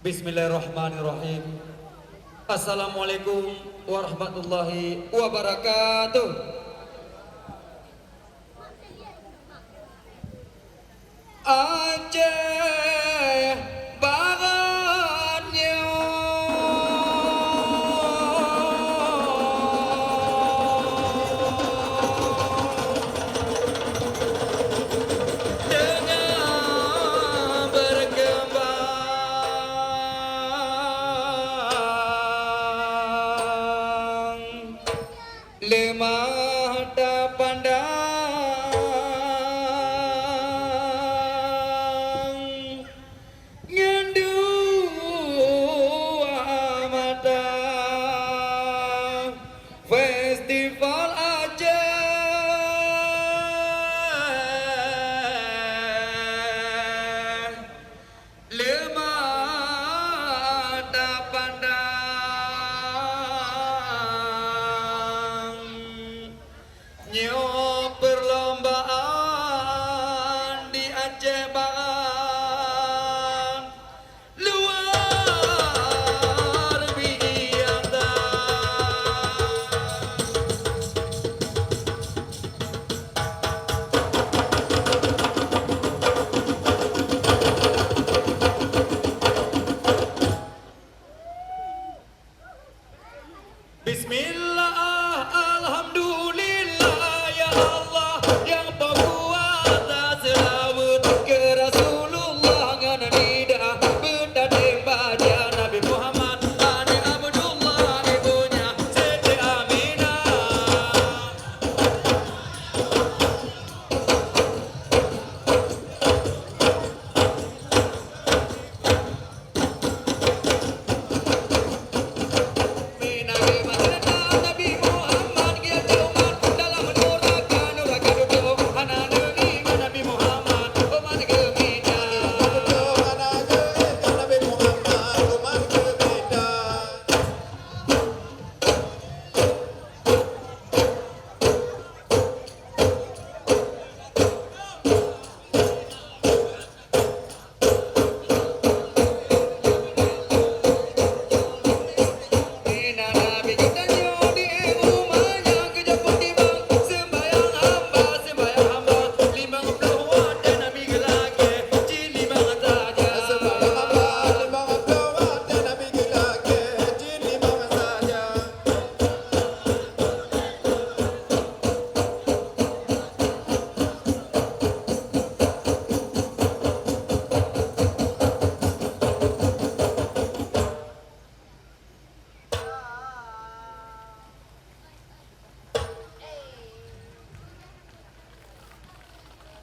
Bismillahirrahmanirrahim. Assalamualaikum warahmatullahi wabarakatuh. Aceh baratnya tengah berkembang, lemah tak pandang, ngendu mata. Festival Aceh lemah tak pandang, nyok perlombaan di Aceh Barat luar biasa. Bismillah, alhamdulillah, ya Allah yang berkuasa selawat ke Rasulullah ngana lidah benda baca Nabi Muhammad Ani Abdullah ibunya Siti Aminah.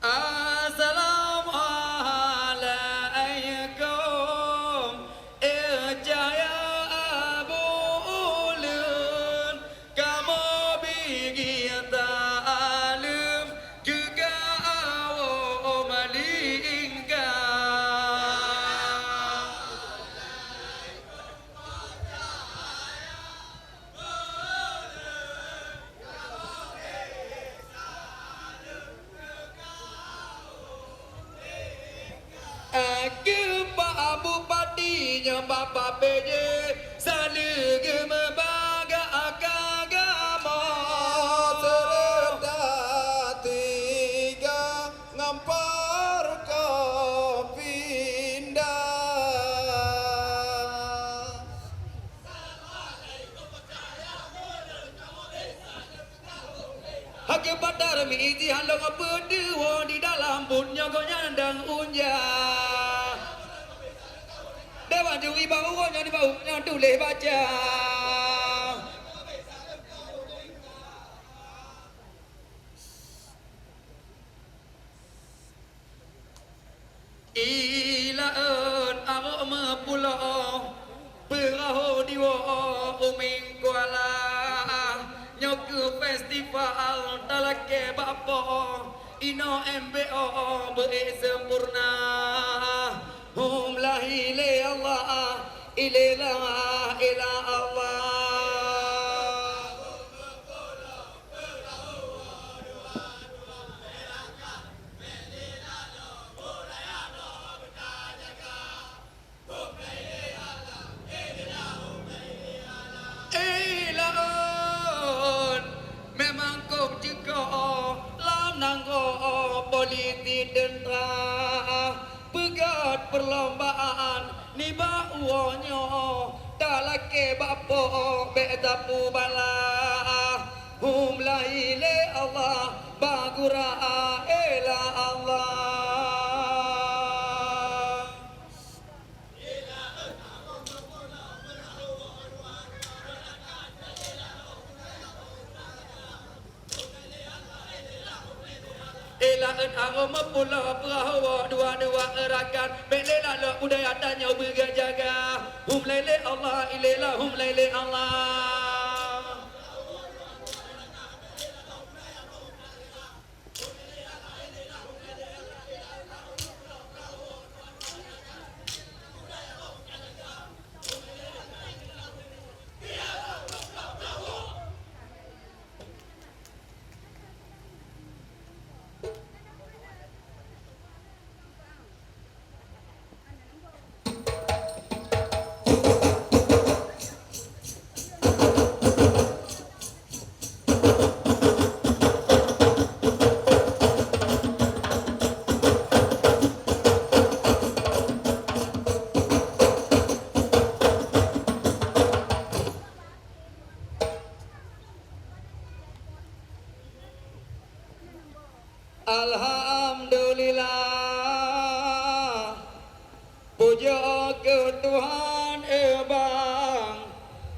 Assalamualaikum Ejaya Abu Ulun kamu bigi ta'alim juga awo malingkan. Aku Pak Bupatinya Bapak PJ saling membaga agama serta tiga ngampar ke pindah. Hake padar mi iti halong berdua di dalam bunnya nyandang unja. Dewan jui baunya di baunya tulis baca. Ilaun arok mepulau perahu diwa uming kuala nyok festival talake bapo ino MBO beri sempurna hum la ilaha illallah ila Allah. pegat perlombaan ni bawonyo dalake bapo betapu bala hum la ile Allah bagura ila Allah Elaan ang mapula perahawa dua-dua erakan Belela lo budaya tanya berjaga Hum lele Allah ilela hum lele Allah Alhamdulillah puja ke Tuhan Bang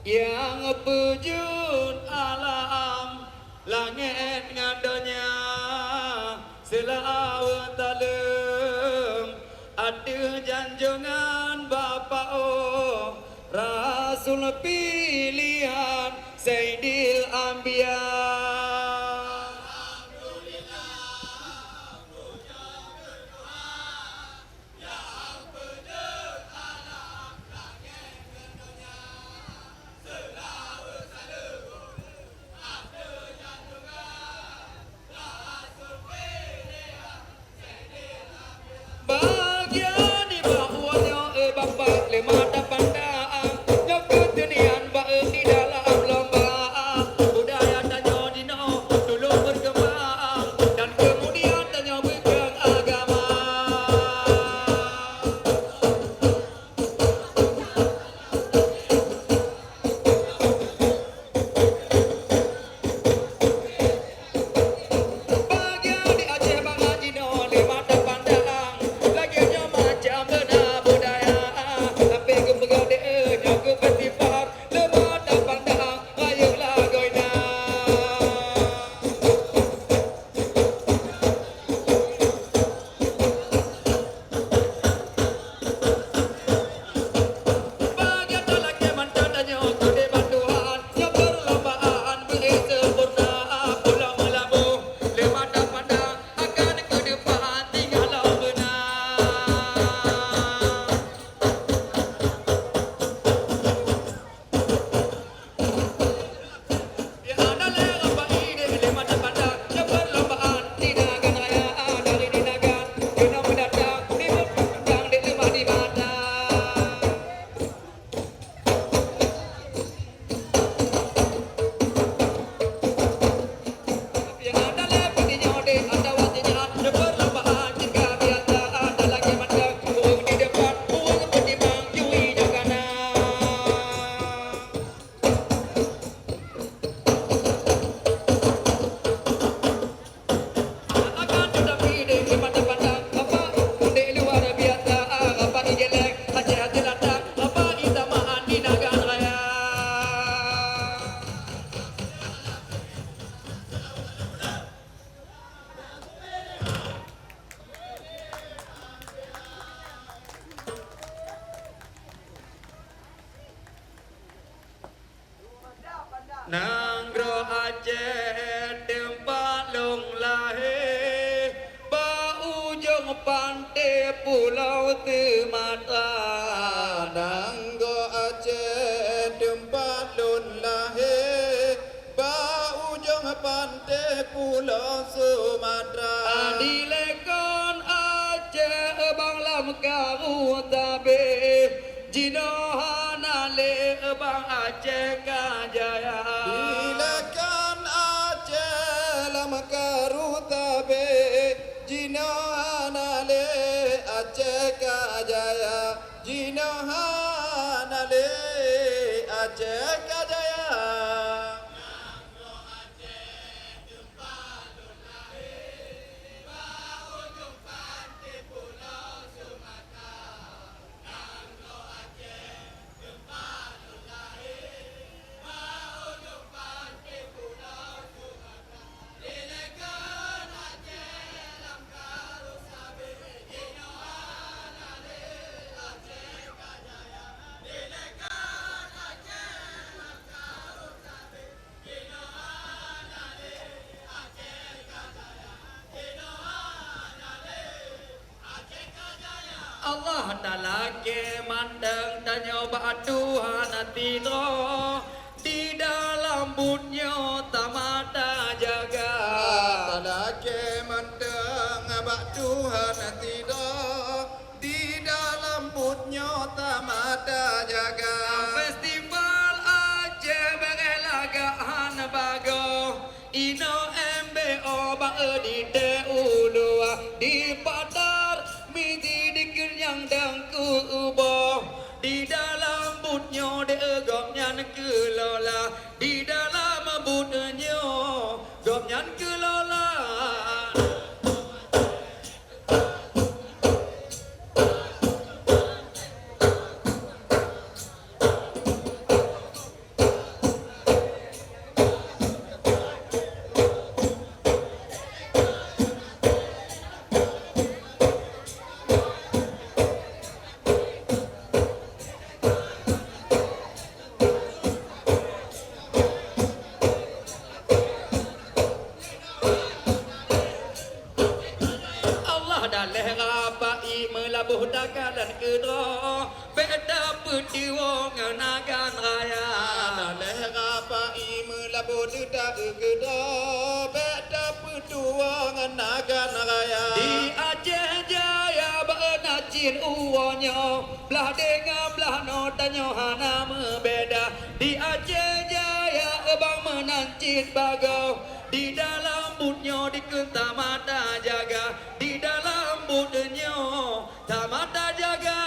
yang pujud alam langit ngadanya selawa talem ada janjungan Bapa Rasul pilihan Sayyidil Anbiya bahagia di bawahnya Bapa lemah pandang yang ketenian bae di dalam lomba budaya tanya dino dulu berkembang dan kemudian tanya berkembang agama bahagia di Aceh Bangga dino lemah pandang laginya macam benar budaya tapi kepegade nyaku festival lemah pandang ayolah goina bahagia talaknya mantan tanya kode bantuan yang perlombaan beri sempurna pulau melabu lemah pandang akan ke depan tinggal benar ya ada lewat ide lemah pandang yang perlombaan dinagan raya dari dinagan kena mendatang di pandang di lemah di mata yang ada lewat di nyode ada watinya yang perlombaan jika biasa ada lagi mandang uang di depan uang petimbang jui jogana akan sudah pide mata pandang apa di luar biasa apa di jelek hati-hati latang apa di tamaan di nagan raya Nanggro Aceh tempat long lahir Baujung pantai pulau Temata Nanggo Aceh tempat lun lahir Baujung pantai pulau Sumatera Adilekan Aceh bang lam kamu tabe Jinohanale bang Aceh kajaya Bilakan Aceh lam karutabe Jina anale Aceh Kajaya Jinohanale Aceh Kajaya Allah dalake mandang danyo Tuhan tino di dalam bunyo tamata jaga Talake mendeng abak Tuhan tidak di dalam putnya tamada jaga Festival Aceh berelagahan bago Ino MBO ba di deulu di padar midi dikenyang dangku ubo di dalam butnya deegopnya kelola di dalam butnya gopnya kelola Lehapai melabuh dagalan kedro beda putiwo nganagan raya Lehapai melabuh dedak kedo beda petua ngenagan raya di Aceh Jaya bernacin uwonyo belah dengar belah notanyo hana membeda di Aceh Jaya ebang menancit bagau di dalam butnya di kentamata jaga di dalam butnya tamata jaga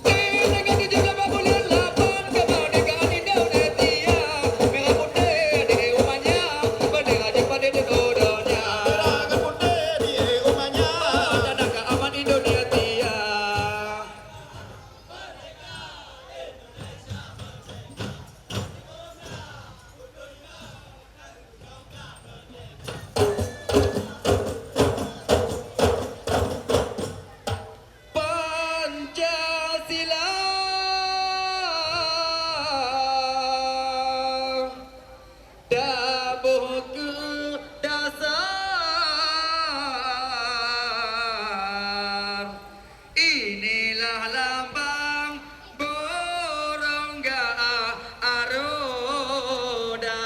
Dengan 78 kemerdekaan Indonesia, merah putih di umumnya, bendera Jepang di duduknya. Merah putih di umumnya. Tanda keaman Indonesia. Pancasila dabuhku dasar, inilah lambang burungga aruda.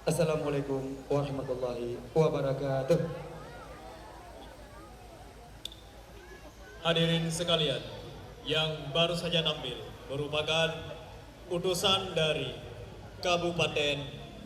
Assalamualaikum warahmatullahi wabarakatuh. Hadirin sekalian, yang baru saja tampil merupakan utusan dari Kabupaten